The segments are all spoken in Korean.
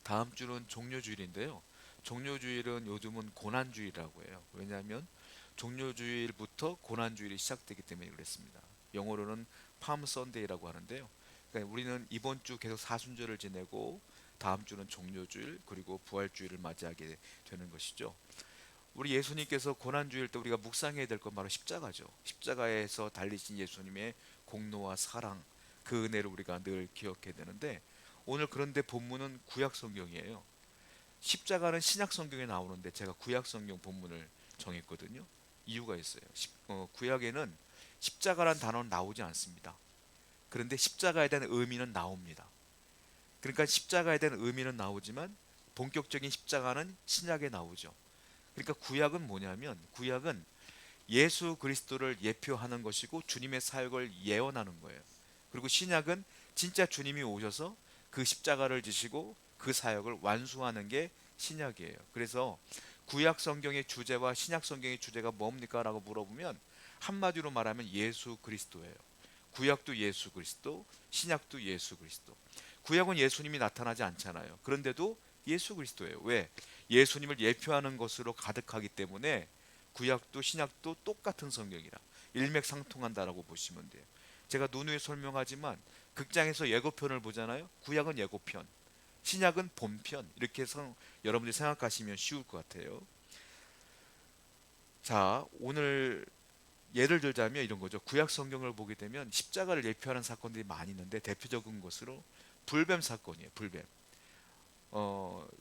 다음 주는 종료주일인데요. 종료주일은 요즘은 고난주일이라고 해요. 왜냐하면 종료주일부터 고난주일이 시작되기 때문에 그랬습니다. 영어로는 팜 선데이라고 하는데요. 그러니까 우리는 이번 주 계속 사순절을 지내고 다음 주는 종료주일 그리고 부활주일을 맞이하게 되는 것이죠. 우리 예수님께서 고난주일 때 우리가 묵상해야 될 건 바로 십자가죠. 십자가에서 달리신 예수님의 공로와 사랑, 그 은혜를 우리가 늘 기억해야 되는데, 오늘 그런데 본문은 구약 성경이에요. 십자가는 신약 성경에 나오는데 제가 구약 성경 본문을 정했거든요. 이유가 있어요. 구약에는 십자가란 단어는 나오지 않습니다. 그런데 십자가에 대한 의미는 나옵니다. 그러니까 십자가에 대한 의미는 나오지만 본격적인 십자가는 신약에 나오죠. 그러니까 구약은 뭐냐면, 구약은 예수 그리스도를 예표하는 것이고 주님의 사역을 예언하는 거예요. 그리고 신약은 진짜 주님이 오셔서 그 십자가를 지시고 그 사역을 완수하는 게 신약이에요. 그래서 구약 성경의 주제와 신약 성경의 주제가 뭡니까? 라고 물어보면 한마디로 말하면 예수 그리스도예요. 구약도 예수 그리스도, 신약도 예수 그리스도. 구약은 예수님이 나타나지 않잖아요. 그런데도 예수 그리스도예요. 왜? 예수님을 예표하는 것으로 가득하기 때문에 구약도 신약도 똑같은 성경이라 일맥상통한다라고 보시면 돼요. 제가 누누이 설명하지만 극장에서 예고편을 보잖아요. 구약은 예고편, 신약은 본편, 이렇게 해서 여러분들이 생각하시면 쉬울 것 같아요. 자, 오늘 예를 들자면 이런 거죠. 구약 성경을 보게 되면 십자가를 예표하는 사건들이 많이 있는데 대표적인 것으로 불뱀 사건이에요. 불뱀.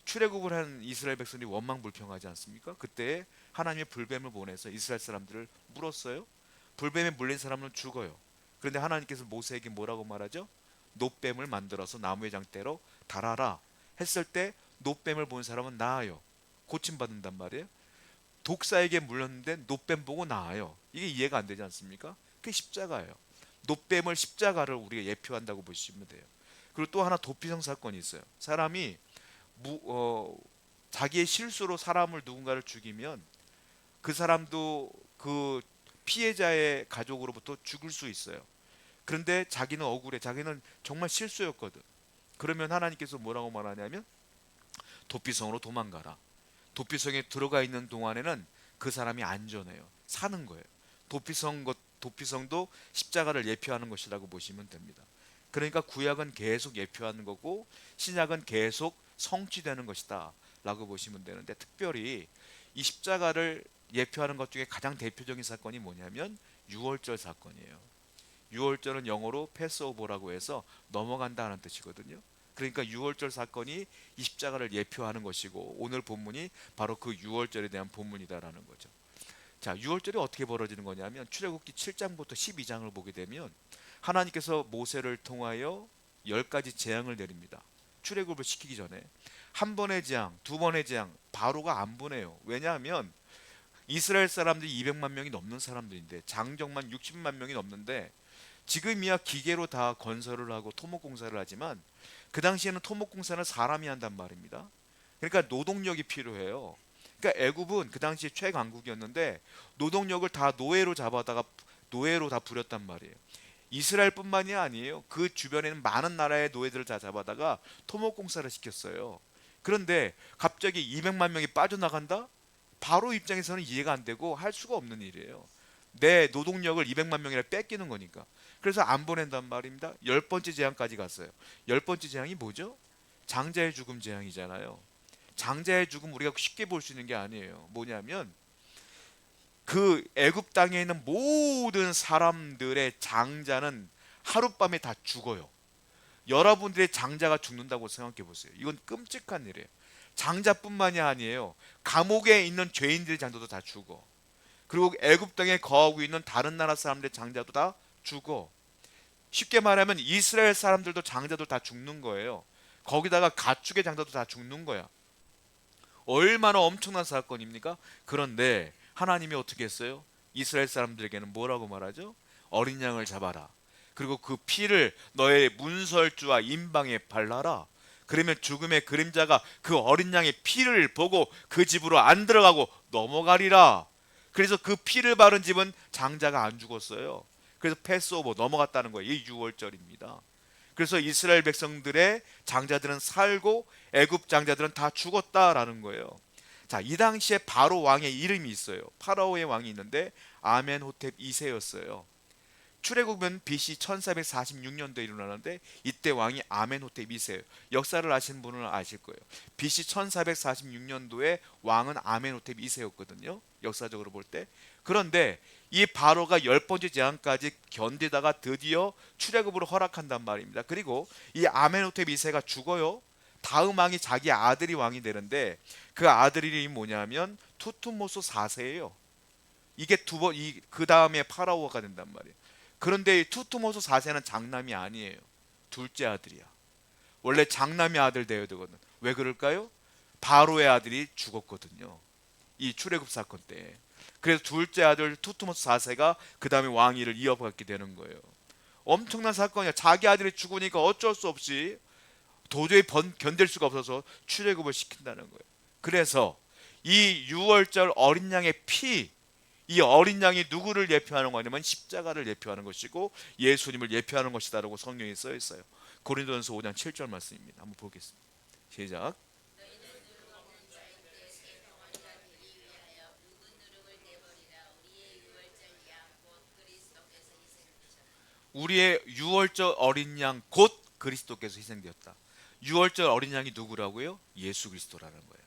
출애굽을 한 이스라엘 백성이 원망불평하지 않습니까? 그때 하나님의 불뱀을 보내서 이스라엘 사람들을 물었어요. 불뱀에 물린 사람은 죽어요. 그런데 하나님께서 모세에게 뭐라고 말하죠? 노뱀을 만들어서 나무의 장대로 달아라 했을 때 노뱀을 본 사람은 나아요. 고침받는단 말이에요. 독사에게 물렸는데 노뱀 보고 나아요. 이게 이해가 안 되지 않습니까? 그게 십자가예요. 노뱀을 십자가를 우리가 예표한다고 보시면 돼요. 그리고 또 하나 도피성 사건이 있어요. 사람이 무, 어, 자기의 실수로 사람을 누군가를 죽이면 그 사람도 그 피해자의 가족으로부터 죽을 수 있어요. 그런데 자기는 억울해. 자기는 정말 실수였거든. 그러면 하나님께서 뭐라고 말하냐면 도피성으로 도망가라. 도피성에 들어가 있는 동안에는 그 사람이 안전해요. 사는 거예요. 도피성도 십자가를 예표하는 것이라고 보시면 됩니다. 그러니까 구약은 계속 예표하는 거고 신약은 계속 성취되는 것이다 라고 보시면 되는데, 특별히 이 십자가를 예표하는 것 중에 가장 대표적인 사건이 뭐냐면 유월절 사건이에요. 유월절은 영어로 패스오버라고 해서 넘어간다는 뜻이거든요. 그러니까 유월절 사건이 이 십자가를 예표하는 것이고 오늘 본문이 바로 그 유월절에 대한 본문이다라는 거죠. 자, 유월절이 어떻게 벌어지는 거냐면 출애굽기 7장부터 12장을 보게 되면 하나님께서 모세를 통하여 10가지 재앙을 내립니다. 출애굽을 시키기 전에 한 번의 재앙, 두 번의 재앙 바로가 안 보내요. 왜냐하면 이스라엘 사람들이 200만 명이 넘는 사람들인데 장정만 60만 명이 넘는데 지금이야 기계로 다 건설을 하고 토목공사를 하지만 그 당시에는 토목공사는 사람이 한단 말입니다. 그러니까 노동력이 필요해요. 그러니까 애굽은 그 당시에 최강국이었는데 노동력을 다 노예로 잡아다가 노예로 다 부렸단 말이에요. 이스라엘뿐만이 아니에요. 그 주변에는 많은 나라의 노예들을 다 잡아다가 토목공사를 시켰어요. 그런데 갑자기 200만 명이 빠져나간다? 바로 입장에서는 이해가 안 되고 할 수가 없는 일이에요. 내 노동력을 200만 명이나 뺏기는 거니까. 그래서 안 보낸단 말입니다. 열 번째 재앙까지 갔어요. 열 번째 재앙이 뭐죠? 장자의 죽음 재앙이잖아요. 장자의 죽음 우리가 쉽게 볼 수 있는 게 아니에요. 뭐냐면 그 애굽 땅에 있는 모든 사람들의 장자는 하룻밤에 다 죽어요. 여러분들의 장자가 죽는다고 생각해 보세요. 이건 끔찍한 일이에요. 장자뿐만이 아니에요. 감옥에 있는 죄인들의 장자도 다 죽어. 그리고 애굽 땅에 거하고 있는 다른 나라 사람들의 장자도 다 죽어. 쉽게 말하면 이스라엘 사람들도 장자도 다 죽는 거예요. 거기다가 가축의 장자도 다 죽는 거야. 얼마나 엄청난 사건입니까? 그런데 하나님이 어떻게 했어요? 이스라엘 사람들에게는 뭐라고 말하죠? 어린 양을 잡아라. 그리고 그 피를 너의 문설주와 임방에 발라라. 그러면 죽음의 그림자가 그 어린 양의 피를 보고 그 집으로 안 들어가고 넘어가리라. 그래서 그 피를 바른 집은 장자가 안 죽었어요. 그래서 패스오버 넘어갔다는 거예요. 이 6월절입니다. 그래서 이스라엘 백성들의 장자들은 살고 애굽 장자들은 다 죽었다라는 거예요. 자, 이 당시에 바로 왕의 이름이 있어요. 파라오의 왕이 있는데 아멘호텝 2세였어요. 출애굽은 BC 1446년도에 일어나는데 이때 왕이 아멘호텝 2세예요. 역사를 아시는 분은 아실 거예요. BC 1446년도에 왕은 아멘호텝 2세였거든요. 역사적으로 볼 때. 그런데 이 바로가 열 번째 재앙까지 견디다가 드디어 출애굽으로 허락한단 말입니다. 그리고 이 아멘호텝 2세가 죽어요. 다음 왕이 자기 아들이 왕이 되는데 그 아들 이름이 뭐냐면 투투모스 4세예요. 이게 그 다음에 파라오가 된단 말이에요. 그런데 이 투투모스 4세는 장남이 아니에요. 둘째 아들이야. 원래 장남의 아들 되어야 되거든. 왜 그럴까요? 바로의 아들이 죽었거든요. 이 출애굽 사건 때. 그래서 둘째 아들 투투모스 4세가 그 다음에 왕위를 이어받게 되는 거예요. 엄청난 사건이야. 자기 아들이 죽으니까 어쩔 수 없이 도저히 견딜 수가 없어서 출애굽을 시킨다는 거예요. 그래서 이 유월절 어린 양의 피, 이 어린 양이 누구를 예표하는 거냐면 십자가를 예표하는 것이고 예수님을 예표하는 것이다라고 성경에 써 있어요. 고린도전서 5장 7절 말씀입니다. 한번 보겠습니다. 시작. 우리의 유월절 어린 양 곧 그리스도께서 희생되었다. 유월절 어린 양이 누구라고요? 예수 그리스도라는 거예요.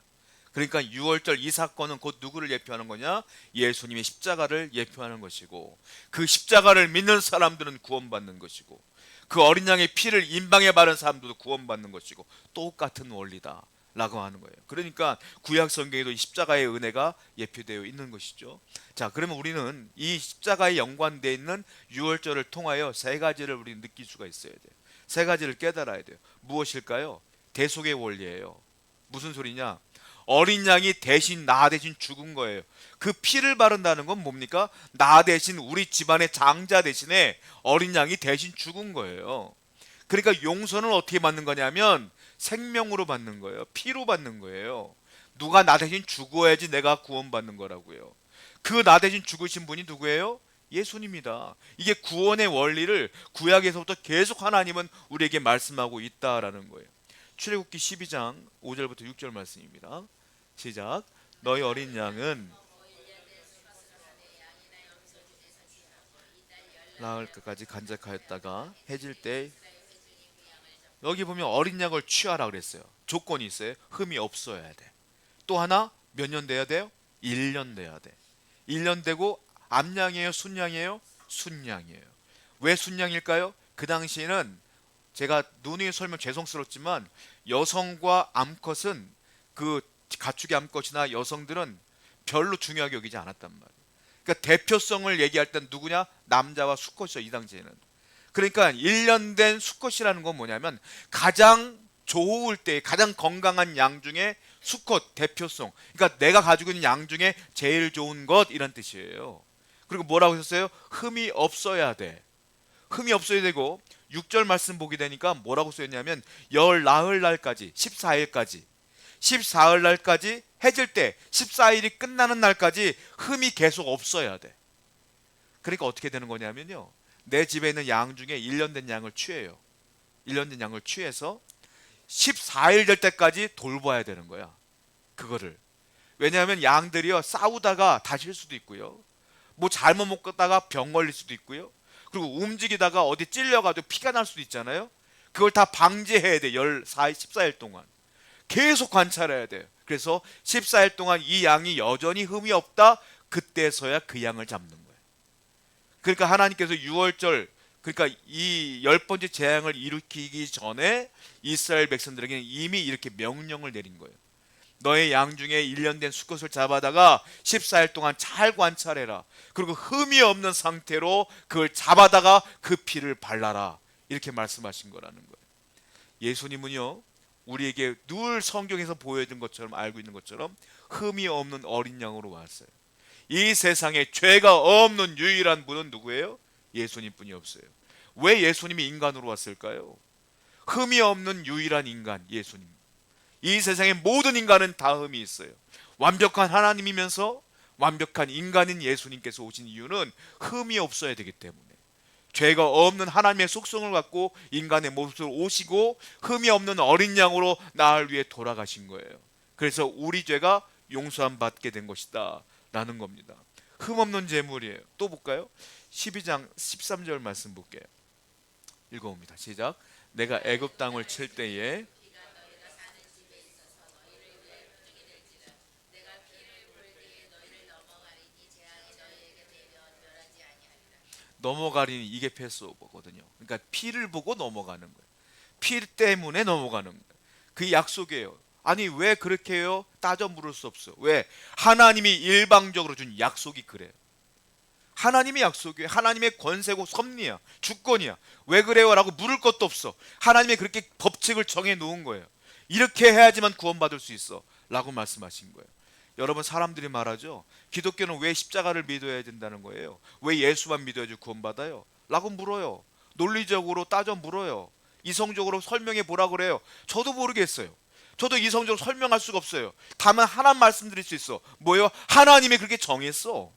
그러니까 유월절 이 사건은 곧 누구를 예표하는 거냐? 예수님의 십자가를 예표하는 것이고 그 십자가를 믿는 사람들은 구원받는 것이고 그 어린 양의 피를 임방에 바른 사람들도 구원받는 것이고 똑같은 원리다 라고 하는 거예요. 그러니까 구약 성경에도 이 십자가의 은혜가 예표되어 있는 것이죠. 자, 그러면 우리는 이 십자가에 연관되어 있는 유월절을 통하여 세 가지를 우리 느낄 수가 있어야 돼요. 세 가지를 깨달아야 돼요. 무엇일까요? 대속의 원리예요. 무슨 소리냐? 어린 양이 대신 나 대신 죽은 거예요. 그 피를 바른다는 건 뭡니까? 나 대신 우리 집안의 장자 대신에 어린 양이 대신 죽은 거예요. 그러니까 용서는 어떻게 받는 거냐면 생명으로 받는 거예요. 피로 받는 거예요. 누가 나 대신 죽어야지 내가 구원받는 거라고요. 그 나 대신 죽으신 분이 누구예요? 예수님이다. 이게 구원의 원리를 구약에서부터 계속 하나님은 우리에게 말씀하고 있다라는 거예요. 출애굽기 12장 5절부터 6절 말씀입니다. 시작. 너희 어린 양은 나흘 까지 간직하였다가 해질 때, 여기 보면 어린 양을 취하라 그랬어요. 조건이 있어요. 흠이 없어야 돼. 또 하나 몇 년 돼야 돼요? 1년 돼야 돼. 1년 되고 암양이에요? 순양이에요? 순양이에요. 왜 순양일까요? 그 당시에는 제가 누누이 설명 죄송스럽지만 여성과 암컷은 그 가축의 암컷이나 여성들은 별로 중요하게 여기지 않았단 말이에요. 그러니까 대표성을 얘기할 땐 누구냐? 남자와 수컷이죠. 이 당시에는. 그러니까 1년 된 수컷이라는 건 뭐냐면 가장 좋을 때 가장 건강한 양 중에 수컷 대표성. 그러니까 내가 가지고 있는 양 중에 제일 좋은 것 이런 뜻이에요. 그리고 뭐라고 하셨어요? 흠이 없어야 돼. 흠이 없어야 되고 6절 말씀 보게 되니까 뭐라고 쓰였냐면 열 나흘 날까지 14일까지 14일 날까지 해질 때 14일이 끝나는 날까지 흠이 계속 없어야 돼. 그러니까 어떻게 되는 거냐면요. 내 집에 있는 양 중에 1년 된 양을 취해요. 1년 된 양을 취해서 14일 될 때까지 돌봐야 되는 거야. 그거를. 왜냐하면 양들이요 싸우다가 다칠 수도 있고요. 뭐 잘못 먹다가 병 걸릴 수도 있고요. 그리고 움직이다가 어디 찔려가지고 피가 날 수도 있잖아요. 그걸 다 방지해야 돼. 14일 동안. 계속 관찰해야 돼요. 그래서 14일 동안 이 양이 여전히 흠이 없다. 그때서야 그 양을 잡는 거예요. 그러니까 하나님께서 6월절 그러니까 이 열 번째 재앙을 일으키기 전에 이스라엘 백성들에게는 이미 이렇게 명령을 내린 거예요. 너의 양 중에 1년 된 수컷을 잡아다가 14일 동안 잘 관찰해라. 그리고 흠이 없는 상태로 그걸 잡아다가 그 피를 발라라. 이렇게 말씀하신 거라는 거예요. 예수님은요 우리에게 늘 성경에서 보여준 것처럼 알고 있는 것처럼 흠이 없는 어린 양으로 왔어요. 이 세상에 죄가 없는 유일한 분은 누구예요? 예수님뿐이 없어요. 왜 예수님이 인간으로 왔을까요? 흠이 없는 유일한 인간 예수님. 이 세상의 모든 인간은 다 흠이 있어요. 완벽한 하나님이면서 완벽한 인간인 예수님께서 오신 이유는 흠이 없어야 되기 때문에, 죄가 없는 하나님의 속성을 갖고 인간의 모습으로 오시고 흠이 없는 어린 양으로 나를 위해 돌아가신 거예요. 그래서 우리 죄가 용서함 받게 된 것이다 라는 겁니다. 흠 없는 제물이에요. 또 볼까요? 12장 13절 말씀 볼게요. 읽어봅니다. 시작. 내가 애굽 땅을 칠 때에 넘어가리니, 이게 패스오버거든요. 그러니까 피를 보고 넘어가는 거예요. 피 때문에 넘어가는 거예요. 그 약속이에요. 아니 왜 그렇게 해요? 따져 물을 수 없어요. 왜? 하나님이 일방적으로 준 약속이 그래요. 하나님의 약속이에요. 하나님의 권세고 섭리야, 주권이야. 왜 그래요? 라고 물을 것도 없어. 하나님이 그렇게 법칙을 정해 놓은 거예요. 이렇게 해야지만 구원받을 수 있어 라고 말씀하신 거예요. 여러분, 사람들이 말하죠. 기독교는 왜 십자가를 믿어야 된다는 거예요? 왜 예수만 믿어야지 구원받아요? 라고 물어요. 논리적으로 따져 물어요. 이성적으로 설명해 보라 그래요. 저도 모르겠어요. 저도 이성적으로 설명할 수가 없어요. 다만 하나 말씀드릴 수 있어. 뭐예요? 하나님이 그렇게 정했어.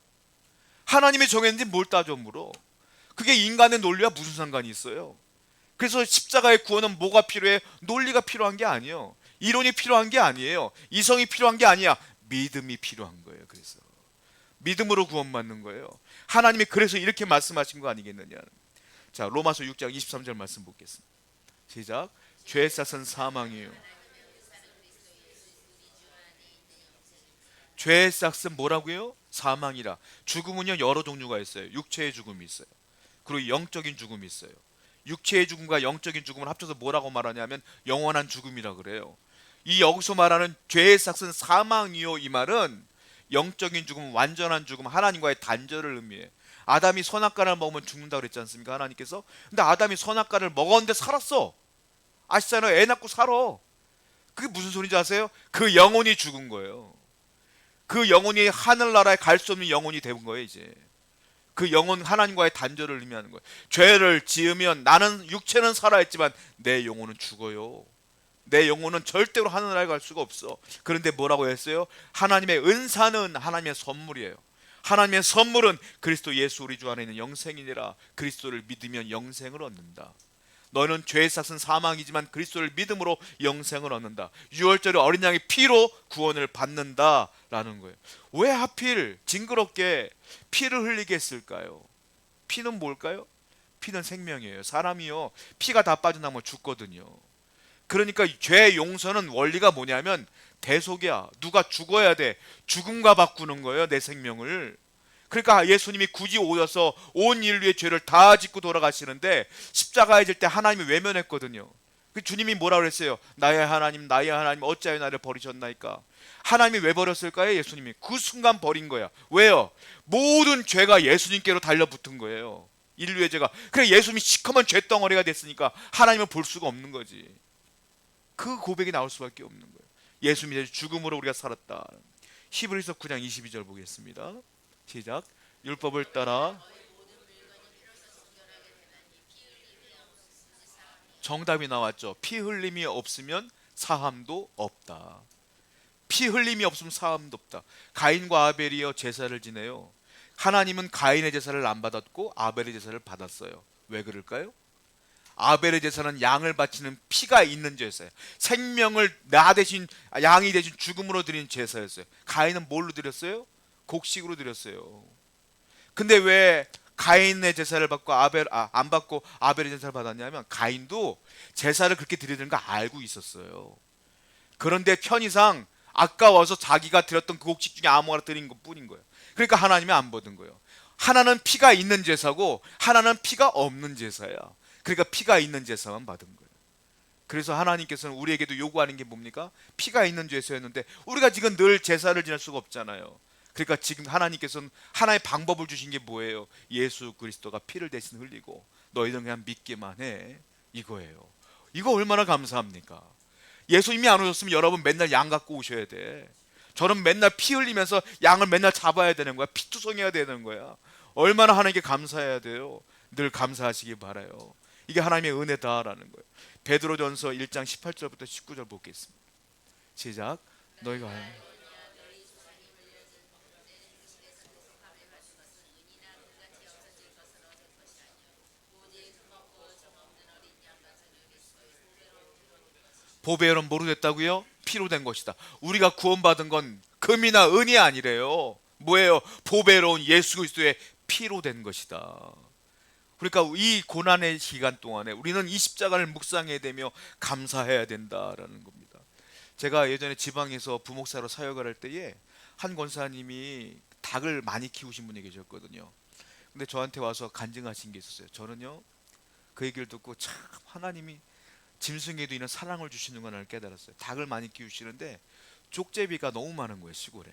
하나님이 정했는지 뭘 따져 물어? 그게 인간의 논리와 무슨 상관이 있어요? 그래서 십자가의 구원은 뭐가 필요해? 논리가 필요한 게 아니에요. 이론이 필요한 게 아니에요. 이성이 필요한 게 아니야. 믿음이 필요한 거예요. 그래서 믿음으로 구원받는 거예요. 하나님이 그래서 이렇게 말씀하신 거 아니겠느냐. 자, 로마서 6장 23절 말씀 보겠습니다. 시작. 죄의 싹은 사망이에요. 죄의 싹은 뭐라고요? 사망이라. 죽음은요 여러 종류가 있어요. 육체의 죽음이 있어요. 그리고 영적인 죽음이 있어요. 육체의 죽음과 영적인 죽음을 합쳐서 뭐라고 말하냐면 영원한 죽음이라 그래요. 이 여기서 말하는 죄의 싹은 사망이요, 이 말은 영적인 죽음, 완전한 죽음, 하나님과의 단절을 의미해. 아담이 선악과를 먹으면 죽는다고 그랬지 않습니까? 하나님께서. 근데 아담이 선악과를 먹었는데 살았어. 아시잖아요. 애 낳고 살아. 그게 무슨 소리인지 아세요? 그 영혼이 죽은 거예요. 그 영혼이 하늘나라에 갈 수 없는 영혼이 된 거예요. 이제 그 영혼, 하나님과의 단절을 의미하는 거예요. 죄를 지으면 나는 육체는 살아있지만 내 영혼은 죽어요. 내 영혼은 절대로 하늘나라에 갈 수가 없어. 그런데 뭐라고 했어요? 하나님의 은사는 하나님의 선물이에요. 하나님의 선물은 그리스도 예수 우리 주 안에 있는 영생이니라. 그리스도를 믿으면 영생을 얻는다. 너는 죄의 싹은 사망이지만 그리스도를 믿음으로 영생을 얻는다. 유월절에 어린 양의 피로 구원을 받는다라는 거예요. 왜 하필 징그럽게 피를 흘리게 했을까요? 피는 뭘까요? 피는 생명이에요. 사람이요, 피가 다 빠져나면 죽거든요. 그러니까 죄 용서는 원리가 뭐냐면 대속이야. 누가 죽어야 돼. 죽음과 바꾸는 거예요, 내 생명을. 그러니까 예수님이 굳이 오셔서 온 인류의 죄를 다 짓고 돌아가시는데 십자가에 질 때 하나님이 외면했거든요. 그 주님이 뭐라 그랬어요? 나의 하나님, 나의 하나님, 어찌하여 나를 버리셨나이까? 하나님이 왜 버렸을까요? 예수님이 그 순간 버린 거야. 왜요? 모든 죄가 예수님께로 달려붙은 거예요. 인류의 죄가. 그래 예수님이 시커먼 죄덩어리가 됐으니까 하나님을 볼 수가 없는 거지. 그 고백이 나올 수밖에 없는 거예요. 예수님이 죽음으로 우리가 살았다. 히브리서 9장 22절 보겠습니다. 시작. 율법을 따라 정답이 나왔죠. 피 흘림이 없으면 사함도 없다. 피 흘림이 없으면 사함도 없다. 가인과 아벨이요 제사를 지내요. 하나님은 가인의 제사를 안 받았고 아벨의 제사를 받았어요. 왜 그럴까요? 아벨의 제사는 양을 바치는 피가 있는 제사예요. 생명을 나 대신, 양이 대신 죽음으로 드린 제사였어요. 가인은 뭘로 드렸어요? 곡식으로 드렸어요. 근데 왜 가인의 제사를 받고 안 받고 아벨의 제사를 받았냐면 가인도 제사를 그렇게 드리는 거 알고 있었어요. 그런데 편의상 아까워서 자기가 드렸던 그 곡식 중에 아무거나 드린 것 뿐인 거예요. 그러니까 하나님이 안 받은 거예요. 하나는 피가 있는 제사고 하나는 피가 없는 제사야. 그러니까 피가 있는 제사만 받은 거예요. 그래서 하나님께서는 우리에게도 요구하는 게 뭡니까? 피가 있는 제사였는데 우리가 지금 늘 제사를 지낼 수가 없잖아요. 그러니까 지금 하나님께서는 하나의 방법을 주신 게 뭐예요? 예수 그리스도가 피를 대신 흘리고 너희들은 그냥 믿기만 해, 이거예요. 이거 얼마나 감사합니까? 예수님이 안 오셨으면 여러분 맨날 양 갖고 오셔야 돼. 저는 맨날 피 흘리면서 양을 맨날 잡아야 되는 거야. 피투성해야 되는 거야. 얼마나 하나님께 감사해야 돼요. 늘 감사하시기 바라요. 이게 하나님의 은혜다라는 거예요. 베드로전서 1장 18절부터 19절 보겠습니다. 시작. 너희가 보배로는 뭐로 됐다고요? 피로 된 것이다. 우리가 구원받은 건 금이나 은이 아니래요. 뭐예요? 보배로운 예수 그리스도의 피로 된 것이다. 그러니까 이 고난의 기간 동안에 우리는 이 십자가를 묵상해야 되며 감사해야 된다라는 겁니다. 제가 예전에 지방에서 부목사로 사역을 할 때에 한 권사님이 닭을 많이 키우신 분이 계셨거든요. 근데 저한테 와서 간증하신 게 있었어요. 저는요, 그 얘기를 듣고 참 하나님이 짐승에도 이런 사랑을 주시는구나를 깨달았어요. 닭을 많이 키우시는데 족제비가 너무 많은 거예요, 시골에.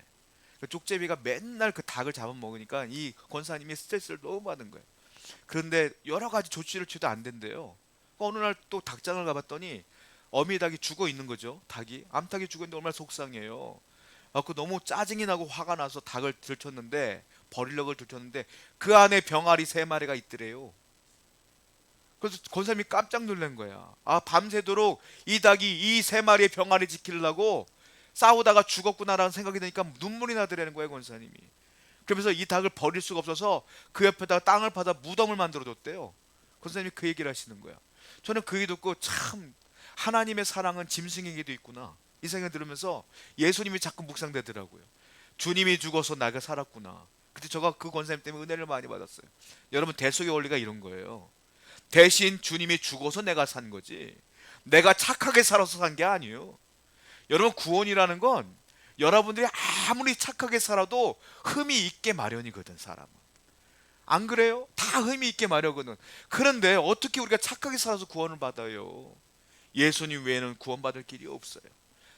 그 족제비가 맨날 그 닭을 잡아먹으니까 이 권사님이 스트레스를 너무 받은 거예요. 그런데 여러 가지 조치를 취해도 안 된대요. 어느 날 또 닭장을 가봤더니 어미 닭이 죽어 있는 거죠. 닭이 암탉이 죽어 있는데 얼마나 속상해요. 그 너무 짜증이 나고 화가 나서 닭을 들쳤는데, 버리려고 들쳤는데 그 안에 병아리 3마리가 있더래요. 그래서 권사님이 깜짝 놀란 거야. 밤새도록 이 닭이 이 3마리의 병아리 지키려고 싸우다가 죽었구나라는 생각이 드니까 눈물이 나더라는 거예요, 권사님이. 그러면서 이 닭을 버릴 수가 없어서 그 옆에다가 땅을 파다 무덤을 만들어 뒀대요. 권사님이 그 얘기를 하시는 거야. 저는 그 얘기 듣고 참 하나님의 사랑은 짐승에게도 있구나, 이 생각을 들으면서 예수님이 자꾸 묵상되더라고요. 주님이 죽어서 나가 살았구나. 그때 제가 그 권사님 때문에 은혜를 많이 받았어요. 여러분, 대속의 원리가 이런 거예요. 대신 주님이 죽어서 내가 산 거지, 내가 착하게 살아서 산 게 아니에요. 여러분, 구원이라는 건 여러분들이 아무리 착하게 살아도 흠이 있게 마련이거든, 사람은. 안 그래요? 다 흠이 있게 마련이거든. 그런데 어떻게 우리가 착하게 살아서 구원을 받아요? 예수님 외에는 구원받을 길이 없어요.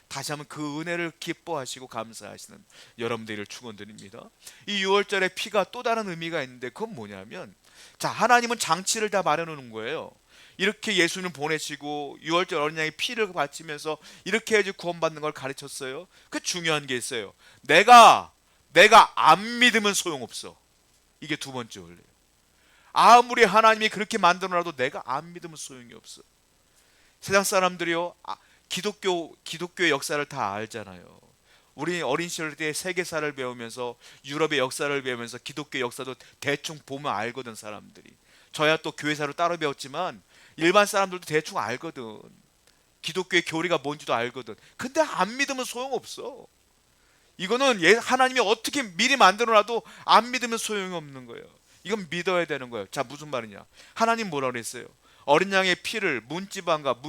다시 한번 그 은혜를 기뻐하시고 감사하시는 여러분들을 축원드립니다. 이 6월절의 피가 또 다른 의미가 있는데, 그건 뭐냐면, 자, 하나님은 장치를 다 마련해 놓은 거예요. 이렇게 예수님 보내시고 6월절 어린 양의 피를 바치면서 이렇게 해야지 구원받는 걸 가르쳤어요. 그 중요한 게 있어요. 내가 안 믿으면 소용없어. 이게 두 번째 원리예요. 아무리 하나님이 그렇게 만들어놔도 내가 안 믿으면 소용이 없어. 세상 사람들이요, 기독교의 역사를 다 알잖아요. 우리 어린 시절 때 세계사를 배우면서, 유럽의 역사를 배우면서 기독교 역사도 대충 보면 알거든, 사람들이. 저야 또 교회사를 따로 배웠지만 일반 사람들도 대충 알거든. 기독교의 교리가 뭔지도 알거든. 근데 안 믿으면 소용없어. 이거는 하나님이 어떻게 미리 만들어놔도 안 믿으면 소용이 없는 거예요. 이건 믿어야 되는 거예요. 자, 무슨 말이냐? 하나님 뭐라 그랬어요? 어린 양의 피를 문지방과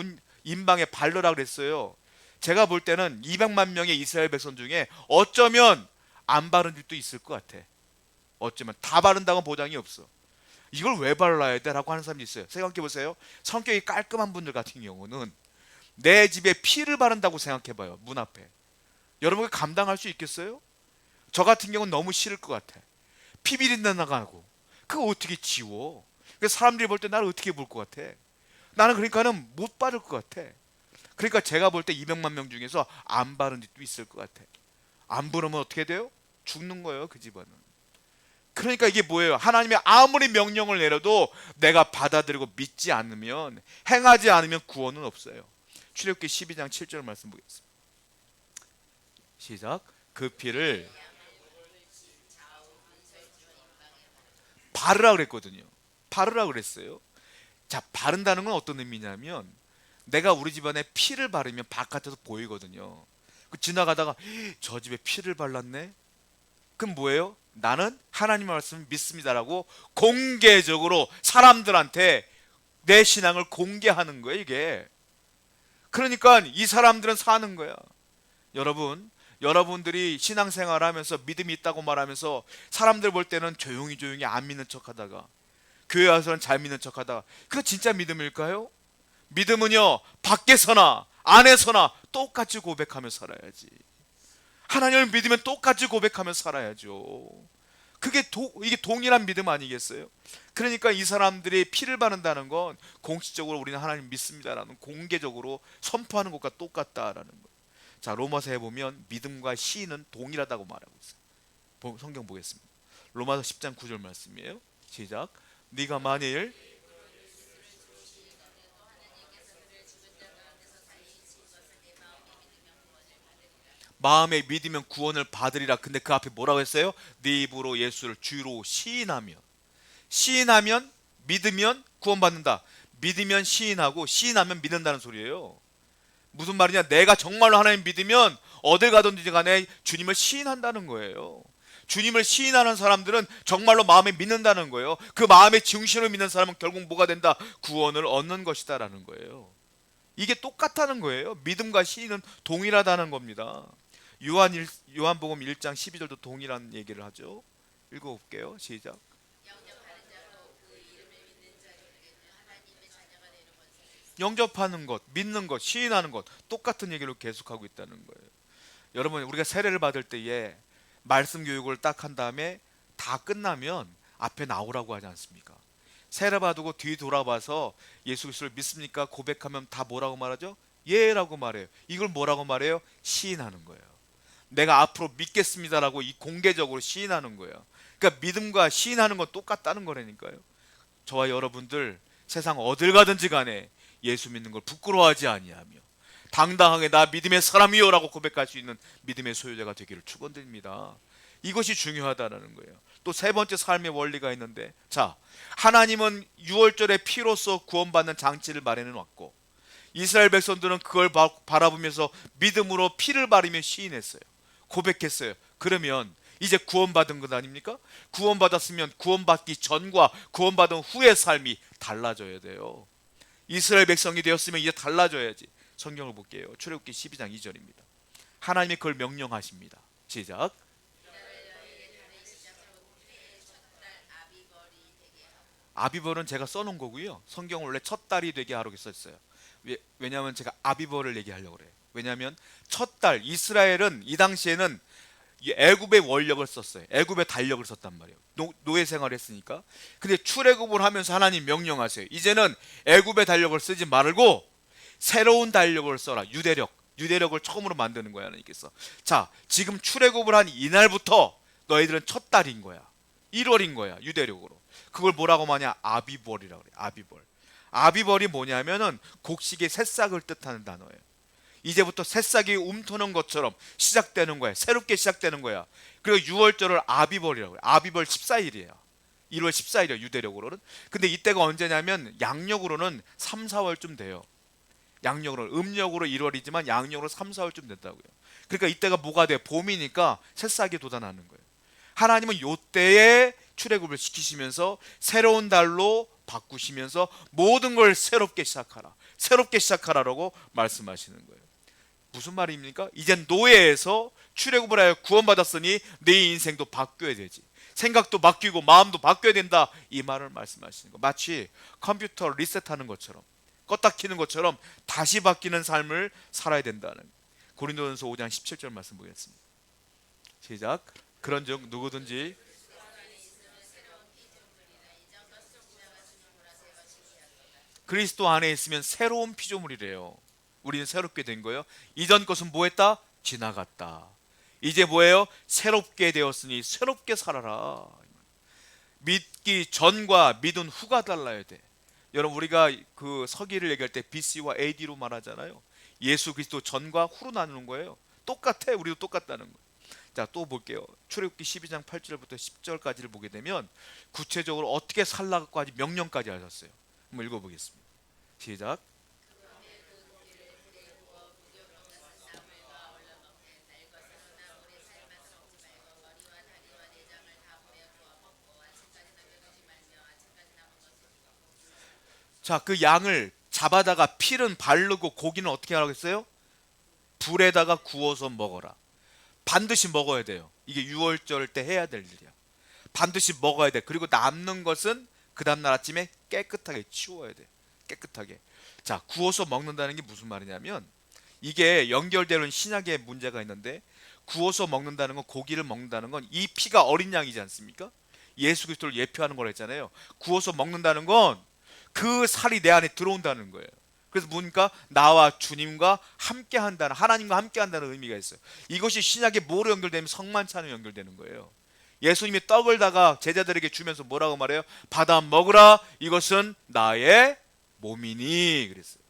인방에 바르라 그랬어요. 제가 볼 때는 200만 명의 이스라엘 백성 중에 어쩌면 안 바른 집도 있을 것 같아. 어쩌면 다 바른다고 보장이 없어. 이걸 왜 발라야 돼? 라고 하는 사람이 있어요. 생각해 보세요. 성격이 깔끔한 분들 같은 경우는 내 집에 피를 바른다고 생각해 봐요, 문 앞에. 여러분, 감당할 수 있겠어요? 저 같은 경우는 너무 싫을 것 같아. 피 비린내 나가고 그거 어떻게 지워? 사람들이 볼 때 나를 어떻게 볼 것 같아? 나는 그러니까는 못 바를 것 같아. 그러니까 제가 볼 때 200만 명 중에서 안 바른 집도 있을 것 같아. 안 부르면 어떻게 돼요? 죽는 거예요, 그 집안은. 그러니까 이게 뭐예요? 하나님이 아무리 명령을 내려도 내가 받아들이고 믿지 않으면, 행하지 않으면 구원은 없어요. 출애굽기 12장 7절 말씀 보겠습니다. 시작. 그 피를 바르라 그랬거든요. 바르라 그랬어요. 자, 바른다는 건 어떤 의미냐면, 내가 우리 집안에 피를 바르면 바깥에서 보이거든요. 지나가다가 저 집에 피를 발랐네? 그럼 뭐예요? 나는 하나님 말씀을 믿습니다라고 공개적으로 사람들한테 내 신앙을 공개하는 거예요, 이게. 그러니까 이 사람들은 사는 거야. 여러분들이 신앙생활 하면서 믿음이 있다고 말하면서 사람들 볼 때는 조용히 안 믿는 척 하다가, 교회 와서는 잘 믿는 척 하다가, 그거 진짜 믿음일까요? 믿음은요, 밖에서나 안에서나 똑같이 고백하며 살아야지. 하나님을 믿으면 똑같이 고백하며 살아야죠. 이게 동일한 믿음 아니겠어요? 그러니까 이 사람들이 피를 바른다는 건 공식적으로 우리는 하나님 믿습니다라는 공개적으로 선포하는 것과 똑같다라는 거예요. 자, 로마서에 보면 믿음과 시인은 동일하다고 말하고 있어요. 성경 보겠습니다. 로마서 10장 9절 말씀이에요. 시작. 네가 만일 마음에 믿으면 구원을 받으리라. 근데 그 앞에 뭐라고 했어요? 네 입으로 예수를 주로 시인하면 믿으면 구원받는다. 믿으면 시인하고 시인하면 믿는다는 소리예요. 무슨 말이냐? 내가 정말로 하나님 믿으면 어딜 가든지 간에 주님을 시인한다는 거예요. 주님을 시인하는 사람들은 정말로 마음에 믿는다는 거예요. 그 마음의 중심을 믿는 사람은 결국 뭐가 된다? 구원을 얻는 것이다 라는 거예요. 이게 똑같다는 거예요. 믿음과 시인은 동일하다는 겁니다. 요한복음 1장 12절도 동일한 얘기를 하죠. 읽어볼게요. 시작. 영접하는 것, 믿는 것, 시인하는 것 똑같은 얘기를 계속하고 있다는 거예요. 여러분, 우리가 세례를 받을 때에 말씀 교육을 딱 한 다음에 다 끝나면 앞에 나오라고 하지 않습니까? 세례 받고 뒤 돌아봐서 예수 그리스도를 믿습니까? 고백하면 다 뭐라고 말하죠? 예라고 말해요. 이걸 뭐라고 말해요? 시인하는 거예요. 내가 앞으로 믿겠습니다라고 이 공개적으로 시인하는 거예요. 그러니까 믿음과 시인하는 건 똑같다는 거라니까요. 저와 여러분들 세상 어딜 가든지 간에 예수 믿는 걸 부끄러워하지 아니하며 당당하게 나 믿음의 사람이요라고 고백할 수 있는 믿음의 소유자가 되기를 축원드립니다. 이것이 중요하다는 거예요. 또 세 번째 삶의 원리가 있는데, 자, 하나님은 유월절의 피로써 구원받는 장치를 마련해 놨고 이스라엘 백성들은 그걸 바라보면서 믿음으로 피를 바르며 시인했어요. 고백했어요. 그러면 이제 구원받은 것 아닙니까? 구원받았으면 구원받기 전과 구원받은 후의 삶이 달라져야 돼요. 이스라엘 백성이 되었으면 이제 달라져야지. 성경을 볼게요. 출애굽기 12장 2절입니다. 하나님이 그걸 명령하십니다. 시작. 아비벌은 제가 써놓은 거고요. 성경은 원래 첫 달이 되게 하라고 썼어요. 왜냐하면 제가 아비벌을 얘기하려고 그래요. 왜냐하면 첫 달, 이스라엘은 이 당시에는 애굽의 원력을 썼어요. 애굽의 달력을 썼단 말이에요. 노예 생활을 했으니까. 근데 출애굽을 하면서 하나님 명령하세요. 이제는 애굽의 달력을 쓰지 말고 새로운 달력을 써라. 유대력을 처음으로 만드는 거야, 하나님께서. 자, 지금 출애굽을 한 이날부터 너희들은 첫 달인 거야. 1월인 거야, 유대력으로. 그걸 뭐라고 하냐? 아비벌이라고 그래. 아비벌. 아비벌이 뭐냐면은 곡식의 새싹을 뜻하는 단어예요. 이제부터 새싹이 움트는 것처럼 시작되는 거야. 새롭게 시작되는 거야. 그리고 6월절을 아비벌이라고 해요. 아비벌 14일이에요. 1월 14일이에요. 유대력으로는. 근데 이때가 언제냐면 양력으로는 3, 4월쯤 돼요. 양력으로는. 음력으로 1월이지만 양력으로 3, 4월쯤 된다고요. 그러니까 이때가 뭐가 돼? 봄이니까 새싹이 돋아나는 거예요. 하나님은 요때에 출애굽을 시키시면서 새로운 달로 바꾸시면서 모든 걸 새롭게 시작하라. 새롭게 시작하라라고 말씀하시는 거예요. 무슨 말입니까? 이젠 노예에서 출애굽을 하여 구원받았으니 내 인생도 바뀌어야 되지. 생각도 바뀌고 마음도 바뀌어야 된다. 이 말을 말씀하시는 거. 마치 컴퓨터 리셋하는 것처럼, 껐다 키는 것처럼 다시 바뀌는 삶을 살아야 된다는. 고린도전서 5장 17절 말씀 보겠습니다. 시작. 그런즉 누구든지 그리스도 안에 있으면 새로운 피조물이래요. 우리는 새롭게 된 거예요. 이전 것은 뭐했다? 지나갔다. 이제 뭐예요? 새롭게 되었으니 새롭게 살아라. 믿기 전과 믿은 후가 달라야 돼. 여러분, 우리가 그 서기를 얘기할 때 BC와 AD로 말하잖아요. 예수 그리스도 전과 후로 나누는 거예요. 똑같아. 우리도 똑같다는 거예요. 자, 또 볼게요. 출애굽기 12장 8절부터 10절까지를 보게 되면 구체적으로 어떻게 살라고까지 명령까지 하셨어요. 한번 읽어보겠습니다. 시작. 자, 그 양을 잡아다가 피는 바르고 고기는 어떻게 하라고 했어요? 불에다가 구워서 먹어라. 반드시 먹어야 돼요. 이게 6월절 때 해야 될 일이야. 반드시 먹어야 돼. 그리고 남는 것은 그 다음날 아침에 깨끗하게 치워야 돼. 깨끗하게. 자, 구워서 먹는다는 게 무슨 말이냐면, 이게 연결되는 신약에 문제가 있는데, 구워서 먹는다는 건, 고기를 먹는다는 건 이 피가 어린 양이지 않습니까? 예수 그리스도를 예표하는 걸 했잖아요. 구워서 먹는다는 건 그 살이 내 안에 들어온다는 거예요. 그래서 뭡니까? 나와 주님과 함께 한다는, 하나님과 함께 한다는 의미가 있어요. 이것이 신약에 뭐로 연결되면 성만찬으로 연결되는 거예요. 예수님이 떡을 다가 제자들에게 주면서 뭐라고 말해요? 받아 먹으라, 이것은 나의 몸이니 그랬어요.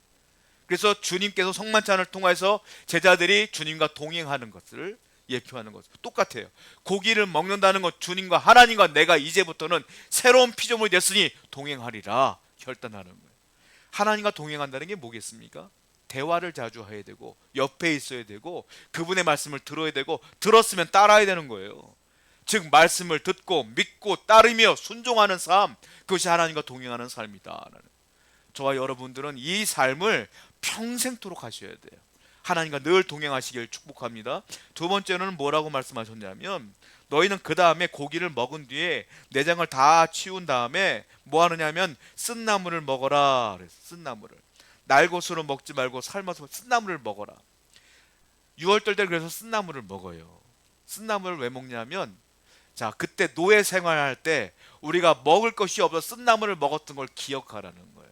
그래서 주님께서 성만찬을 통해서 제자들이 주님과 동행하는 것을 예표하는 것 똑같아요. 고기를 먹는다는 것, 주님과 하나님과 내가 이제부터는 새로운 피조물이 됐으니 동행하리라 결단하는 거예요. 하나님과 동행한다는 게 뭐겠습니까? 대화를 자주 해야 되고 옆에 있어야 되고 그분의 말씀을 들어야 되고 들었으면 따라야 되는 거예요. 즉 말씀을 듣고 믿고 따르며 순종하는 삶, 그것이 하나님과 동행하는 삶이다. 저와 여러분들은 이 삶을 평생토록 하셔야 돼요. 하나님과 늘 동행하시길 축복합니다. 두 번째는 뭐라고 말씀하셨냐면 너희는 그 다음에 고기를 먹은 뒤에 내장을 다 치운 다음에 뭐 하느냐면 쓴나물을 먹어라. 쓴나물을 날것으로 먹지 말고 삶아서 쓴나물을 먹어라. 6월달 때 그래서 쓴나물을 먹어요. 쓴나물을 왜 먹냐면 자, 그때 노예 생활할 때 우리가 먹을 것이 없어 쓴나물을 먹었던 걸 기억하라는 거예요.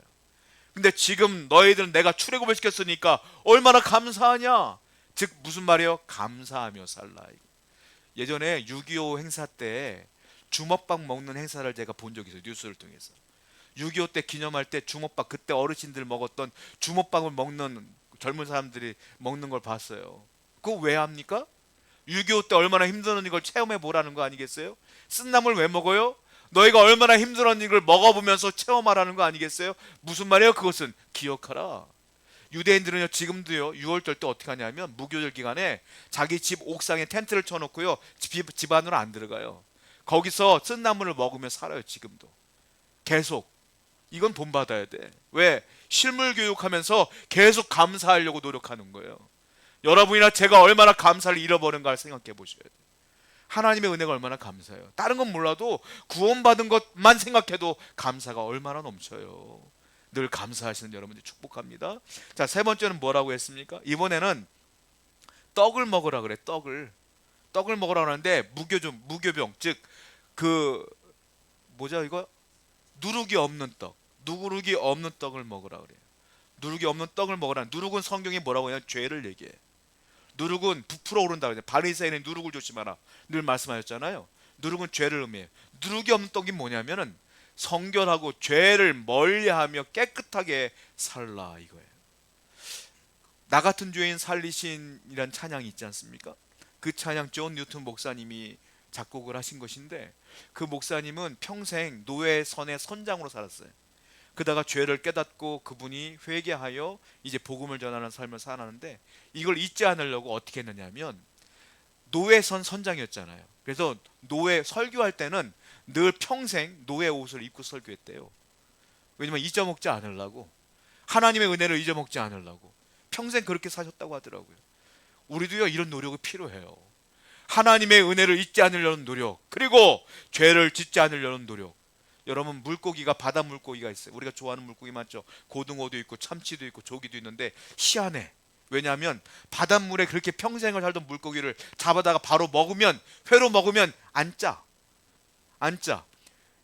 근데 지금 너희들은 내가 출애굽을 시켰으니까 얼마나 감사하냐. 즉 무슨 말이에요? 감사하며 살라. 예전에 6.25 행사 때 주먹밥 먹는 행사를 제가 본 적이 있어요. 뉴스를 통해서 6.25 때 기념할 때 주먹밥, 그때 어르신들 먹었던 주먹밥을 먹는 젊은 사람들이 먹는 걸 봤어요. 그거 왜 합니까? 6.25 때 얼마나 힘들었는 걸 체험해 보라는 거 아니겠어요? 쓴나물 왜 먹어요? 너희가 얼마나 힘들었는 걸 먹어보면서 체험하라는 거 아니겠어요? 무슨 말이에요? 그것은 기억하라. 유대인들은요 지금도요 6월절 때 어떻게 하냐면 무교절 기간에 자기 집 옥상에 텐트를 쳐놓고요 집 안으로 안 들어가요. 거기서 쓴나물을 먹으며 살아요. 지금도 계속. 이건 돈 받아야 돼. 왜? 실물 교육하면서 계속 감사하려고 노력하는 거예요. 여러분이나 제가 얼마나 감사를 잃어버린가 생각해 보셔야 돼요. 하나님의 은혜가 얼마나 감사해요. 다른 건 몰라도 구원받은 것만 생각해도 감사가 얼마나 넘쳐요. 늘 감사하시는 여러분들 축복합니다. 자, 세 번째는 뭐라고 했습니까? 이번에는 떡을 먹으라 그래. 떡을 먹으라 하는데 무교병, 즉 그 뭐죠 이거? 누룩이 없는 떡을 먹으라 그래요. 누룩이 없는 떡을 먹으라. 누룩은 성경이 뭐라고 하냐면 죄를 얘기해. 누룩은 부풀어 오른다 그래요. 바리새인은 누룩을 조심하라 늘 말씀하셨잖아요. 누룩은 죄를 의미해요. 누룩이 없는 떡이 뭐냐면은 성결하고 죄를 멀리하며 깨끗하게 살라 이거예요. 나 같은 죄인 살리신이란 찬양이 있지 않습니까? 그 찬양 존 뉴턴 목사님이 작곡을 하신 것인데 그 목사님은 평생 노예선의 선장으로 살았어요. 그다가 죄를 깨닫고 그분이 회개하여 이제 복음을 전하는 삶을 살았는데 이걸 잊지 않으려고 어떻게 했느냐면 노예선 선장이었잖아요. 그래서 노예 설교할 때는 늘 평생 노예 옷을 입고 설교했대요. 왜냐면 잊어먹지 않으려고, 하나님의 은혜를 잊어먹지 않으려고 평생 그렇게 사셨다고 하더라고요. 우리도요 이런 노력이 필요해요. 하나님의 은혜를 잊지 않으려는 노력, 그리고 죄를 짓지 않으려는 노력. 여러분 물고기가 바다 물고기가 있어요. 우리가 좋아하는 물고기 많죠. 고등어도 있고 참치도 있고 조기도 있는데 희한해. 왜냐하면 바닷물에 그렇게 평생을 살던 물고기를 잡아다가 바로 먹으면, 회로 먹으면 안 짜.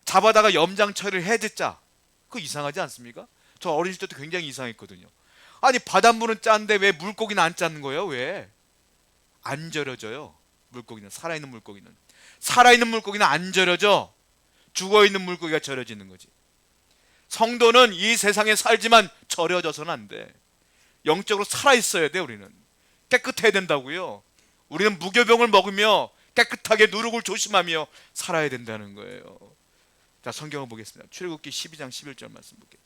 잡아다가 염장 처리를 해 짜. 그거 이상하지 않습니까? 저 어린 시절 때 굉장히 이상했거든요. 아니 바닷물은 짠데 왜 물고기는 안 짜는 거예요? 왜? 안 절여져요. 물고기는, 살아있는 물고기는 안 절여져. 죽어있는 물고기가 절여지는 거지. 성도는 이 세상에 살지만 절여져서는 안 돼. 영적으로 살아있어야 돼. 우리는 깨끗해야 된다고요. 우리는 무교병을 먹으며 깨끗하게 누룩을 조심하며 살아야 된다는 거예요. 자, 성경을 보겠습니다. 출애굽기 12장 11절 말씀 볼게요.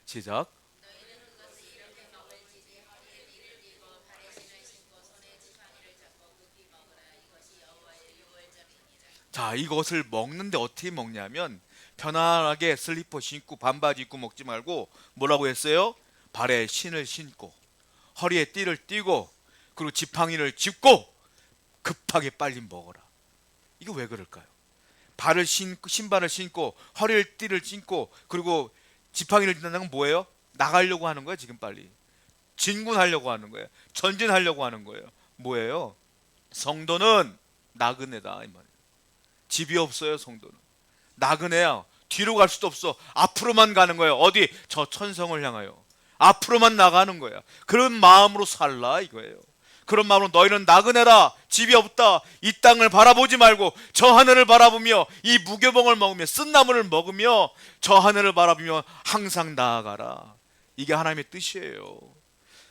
시작. 자, 이것을 먹는데 어떻게 먹냐면 편안하게 슬리퍼 신고 반바지 입고 먹지 말고 뭐라고 했어요? 발에 신을 신고 허리에 띠를 띠고 그리고 지팡이를 짚고 급하게 빨리 먹어라. 이거 왜 그럴까요? 신발을 신고 허리에 띠를 신고 그리고 지팡이를 딘다는 건 뭐예요? 나가려고 하는 거예요. 지금 빨리 진군하려고 하는 거예요. 전진하려고 하는 거예요. 뭐예요? 성도는 나그네다 이 말이에요. 집이 없어요. 성도는 나그네야. 뒤로 갈 수도 없어. 앞으로만 가는 거예요. 어디? 저 천성을 향하여 앞으로만 나가는 거야. 그런 마음으로 살라 이거예요. 그런 마음으로 너희는 나그네라. 집이 없다. 이 땅을 바라보지 말고 저 하늘을 바라보며 이 무교병을 먹으며 쓴나물을 먹으며 저 하늘을 바라보며 항상 나아가라. 이게 하나님의 뜻이에요.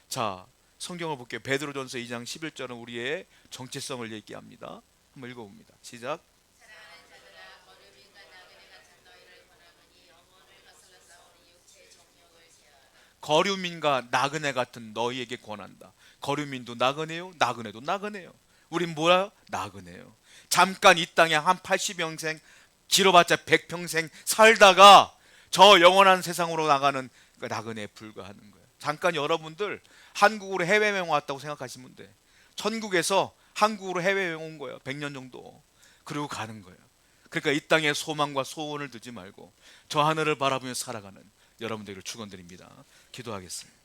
자, 성경을 볼게요. 베드로전서 2장 11절은 우리의 정체성을 얘기합니다. 한번 읽어봅니다. 시작. 거류민과 나그네 같은 너희에게 권한다. 거류민도 나그네요, 나그네도 나그네요. 우린 뭐야? 나그네요. 잠깐 이 땅에 한 80평생, 길어봤자 100평생 살다가 저 영원한 세상으로 나가는 그 나그네에 불과하는 거예요. 잠깐 여러분들 한국으로 해외여행 왔다고 생각하시면 돼. 천국에서 한국으로 해외여행 온 거예요. 100년 정도. 그리고 가는 거예요. 그러니까 이 땅에 소망과 소원을 두지 말고 저 하늘을 바라보며 살아가는 여러분들을 축원드립니다. 기도하겠습니다.